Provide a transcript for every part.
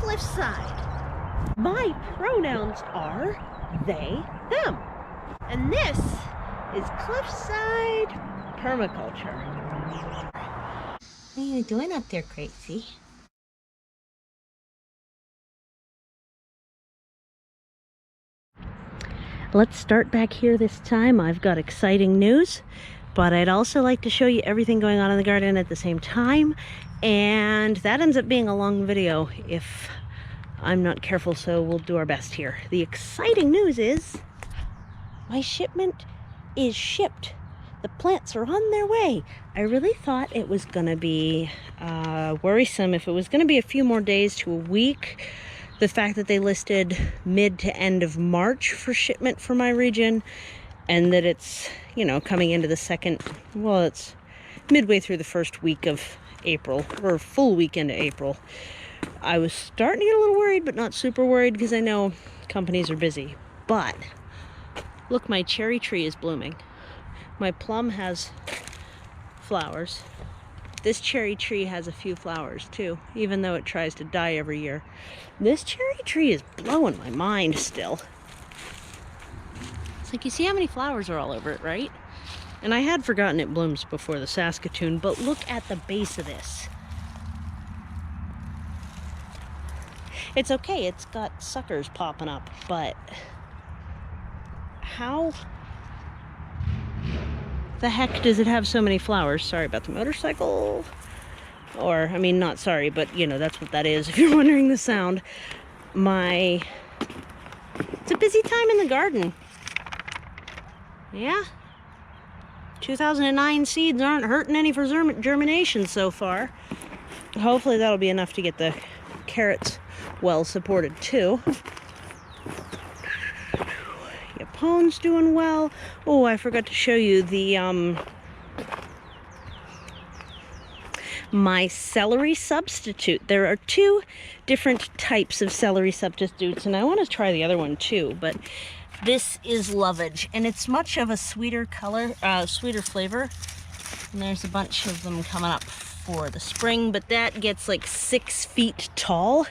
cliffside. My pronouns are they, them. And this is cliffside permaculture. What are you doing up there, Crazy? Let's start back here this time. I've got exciting news, but I'd also like to show you everything going on in the garden at the same time. And that ends up being a long video if I'm not careful, so we'll do our best here. The exciting news is my shipment is shipped. The plants are on their way. I really thought it was gonna be worrisome if it was gonna be a few more days to a week. The fact that they listed mid to end of March for shipment for my region, and that it's, you know, coming into the second, well, it's midway through the first week of April, or full week into April. I was starting to get a little worried, but not super worried because I know companies are busy. But look, my cherry tree is blooming. My plum has flowers. This cherry tree has a few flowers too, even though it tries to die every year. This cherry tree is blowing my mind still. It's like, you see how many flowers are all over it, right? And I had forgotten it blooms before the Saskatoon, but look at the base of this. It's okay, it's got suckers popping up, but how the heck does it have so many flowers? Sorry about the motorcycle. Or, I mean, not sorry, but you know, that's what that is if you're wondering the sound. It's a busy time in the garden. Yeah. 2009 seeds aren't hurting any for germination so far. Hopefully that'll be enough to get the carrots well supported too. Yapon's doing well. Oh, I forgot to show you the my celery substitute. There are two different types of celery substitutes, and I want to try the other one too, but this is lovage, and it's much of a sweeter color, sweeter flavor. And there's a bunch of them coming up for the spring, but that gets like 6 feet tall.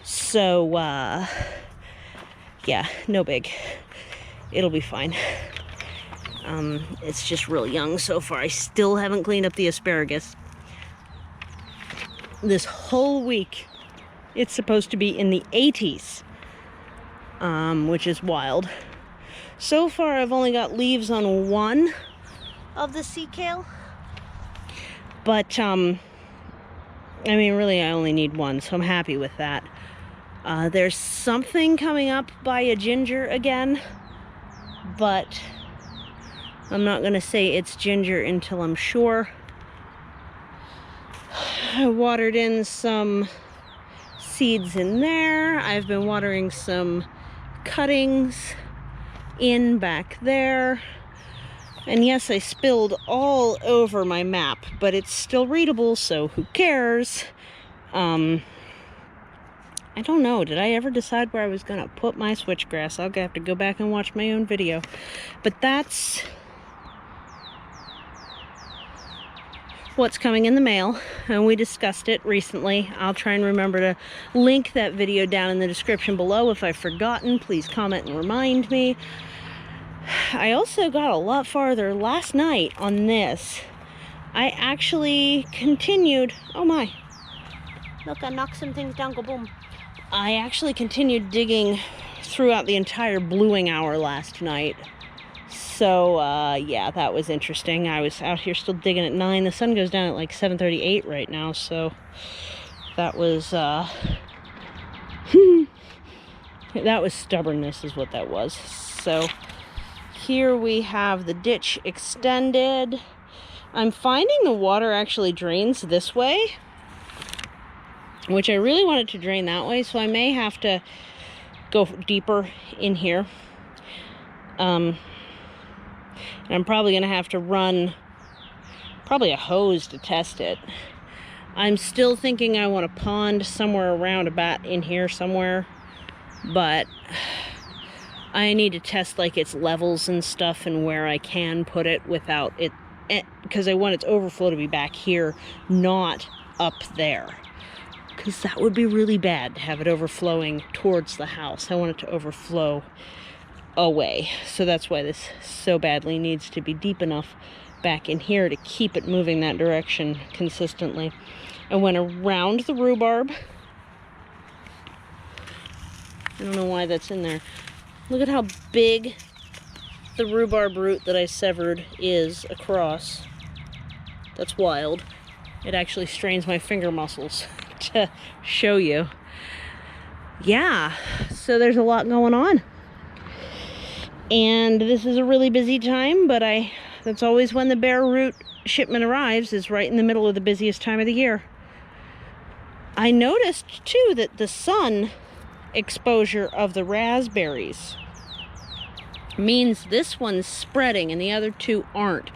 So, yeah, no big. It'll be fine. It's just real young so far. I still haven't cleaned up the asparagus. This whole week, it's supposed to be in the 80s, which is wild. So far, I've only got leaves on one of the sea kale. But, I mean, really, I only need one, so I'm happy with that. There's something coming up by a ginger again, but I'm not going to say it's ginger until I'm sure. I watered in some seeds in there. I've been watering some cuttings in back there. And yes, I spilled all over my map, but it's still readable, so who cares? I don't know. Did I ever decide where I was going to put my switchgrass? I'll have to go back and watch my own video. But that's what's coming in the mail, and we discussed it recently. I'll try and remember to link that video down in the description below. If I've forgotten, please comment and remind me. I also got a lot farther last night on this. I actually continued, oh my, look, I knocked some things down, go boom. I actually continued digging throughout the entire bluing hour last night. So, yeah, that was interesting. I was out here still digging at 9. The sun goes down at like 7:38 right now, so that was, that was stubbornness is what that was. So, here we have the ditch extended. I'm finding the water actually drains this way, which I really wanted to drain that way, so I may have to go deeper in here. And I'm probably going to have to run probably a hose to test it. I'm still thinking I want a pond somewhere around about in here somewhere, but I need to test like its levels and stuff and where I can put it without it, because I want its overflow to be back here, not up there. because that would be really bad to have it overflowing towards the house. I want it to overflow away. So that's why this so badly needs to be deep enough back in here to keep it moving that direction consistently. I went around the rhubarb. I don't know why that's in there. Look at how big the rhubarb root that I severed is across. That's wild. It actually strains my finger muscles to show you. Yeah, so there's a lot going on. And this is a really busy time, but that's always when the bare root shipment arrives, is right in the middle of the busiest time of the year. I noticed too that the sun exposure of the raspberries means this one's spreading and the other two aren't.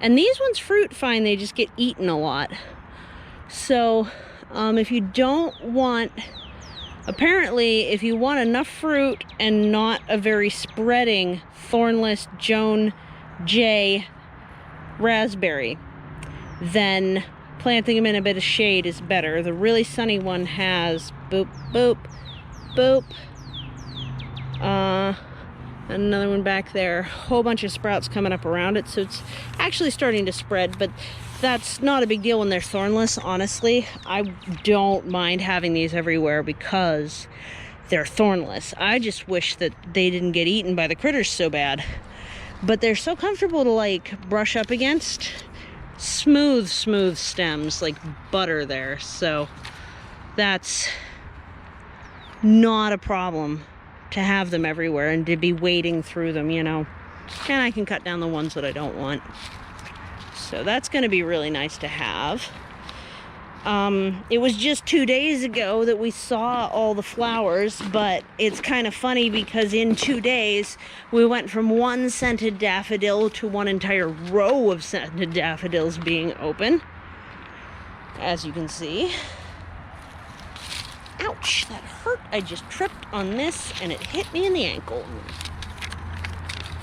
And these ones fruit fine, they just get eaten a lot. So if you don't want, apparently if you want enough fruit and not a very spreading thornless Joan J raspberry, then planting them in a bit of shade is better. The really sunny one has boop, boop, boop. Another one back there, a whole bunch of sprouts coming up around it, so it's actually starting to spread, but that's not a big deal when they're thornless. Honestly, I don't mind having these everywhere because they're thornless. I just wish that they didn't get eaten by the critters so bad, but they're so comfortable to like brush up against. Smooth stems like butter there, so that's not a problem to have them everywhere and to be wading through them, you know. And I can cut down the ones that I don't want. So that's going to be really nice to have. It was just 2 days ago that we saw all the flowers, but it's kind of funny because in 2 days we went from one scented daffodil to one entire row of scented daffodils being open, as you can see. Ouch, that hurt. I just tripped on this and it hit me in the ankle.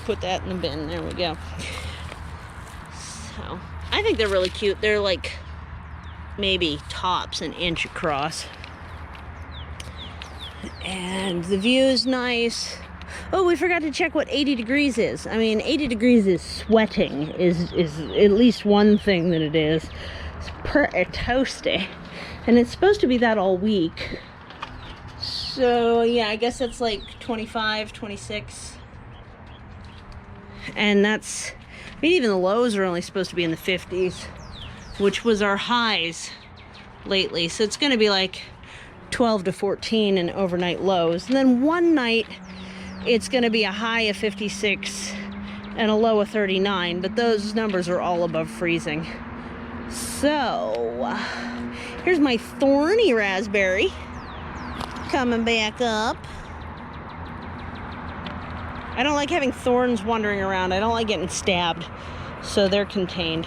Put that in the bin. There we go. So, I think they're really cute. They're like maybe tops an inch across. And the view is nice. Oh, we forgot to check what 80 degrees is. I mean, 80 degrees is sweating, is at least one thing that it is. It's pretty toasty. And it's supposed to be that all week. So, yeah, I guess that's like 25, 26. And that's, I mean, even the lows are only supposed to be in the 50s, which was our highs lately. So it's going to be like 12 to 14 in overnight lows. And then one night, it's going to be a high of 56 and a low of 39. But those numbers are all above freezing. So, here's my thorny raspberry coming back up. I don't like having thorns wandering around. I don't like getting stabbed. So they're contained.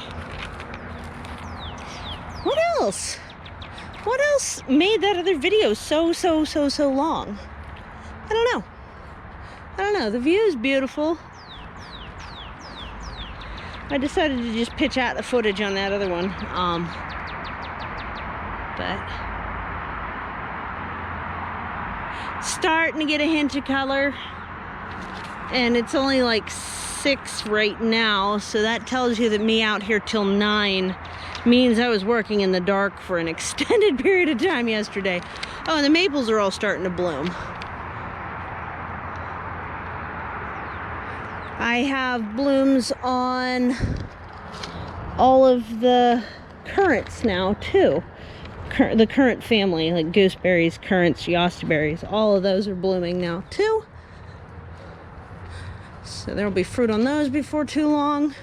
What else? What else made that other video so long? I don't know. I don't know. The view is beautiful. I decided to just pitch out the footage on that other one. But starting to get a hint of color, and it's only like 6 right now, so that tells you that me out here till 9 means I was working in the dark for an extended period of time yesterday. Oh, and the maples are all starting to bloom. I have blooms on all of the currants now too. The currant family, like gooseberries, currants, yostaberries, all of those are blooming now too. So there will be fruit on those before too long.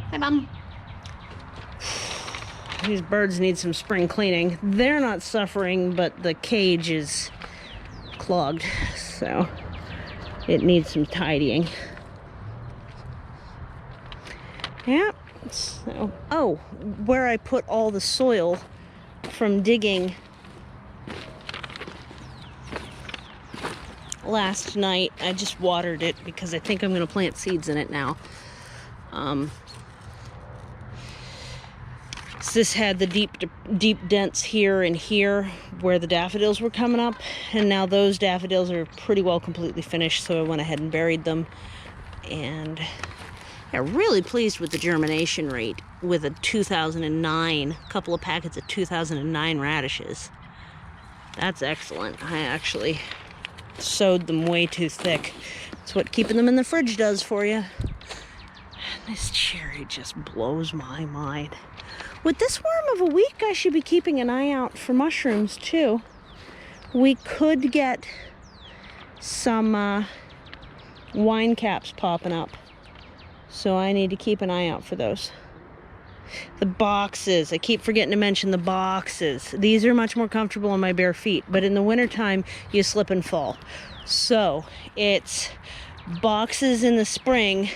Hi, Mom. These birds need some spring cleaning. They're not suffering, but the cage is clogged, so it needs some tidying. Yeah. So, oh, where I put all the soil from digging last night, I just watered it because I think I'm going to plant seeds in it now. So this had the deep dents here and here where the daffodils were coming up, and now those daffodils are pretty well completely finished, so I went ahead and buried them. And yeah, really pleased with the germination rate with a 2009, couple of packets of 2009 radishes. That's excellent. I actually sowed them way too thick. That's what keeping them in the fridge does for you. This cherry just blows my mind. With this worm of a week, I should be keeping an eye out for mushrooms too. We could get some wine caps popping up, so I need to keep an eye out for those. The boxes, I keep forgetting to mention the boxes. These are much more comfortable on my bare feet, but in the wintertime, you slip and fall. So it's boxes in the spring,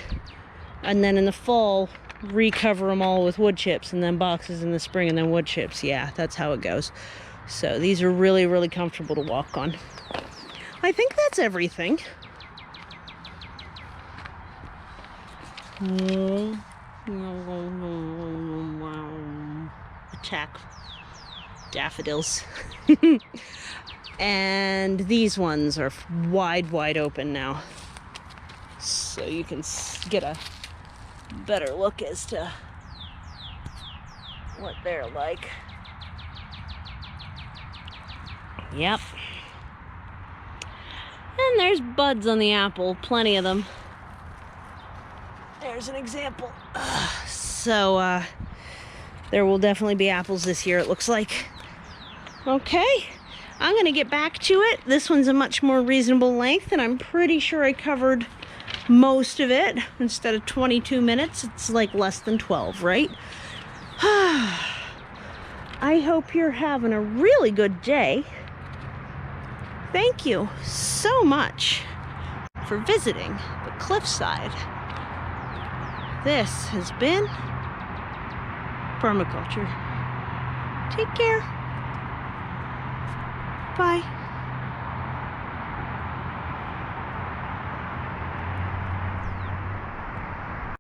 and then in the fall, recover them all with wood chips, and then boxes in the spring, and then wood chips. Yeah, that's how it goes. So these are really, really comfortable to walk on. I think that's everything. Attack daffodils. And these ones are wide open now, so you can get a better look as to what they're like. Yep. And there's buds on the apple, plenty of them. There's an example. So there will definitely be apples this year, it looks like. Okay, I'm gonna get back to it. This one's a much more reasonable length, and I'm pretty sure I covered most of it. Instead of 22 minutes, it's like less than 12, right? I hope you're having a really good day. Thank you so much for visiting the cliffside. This has been Permaculture. Take care. Bye.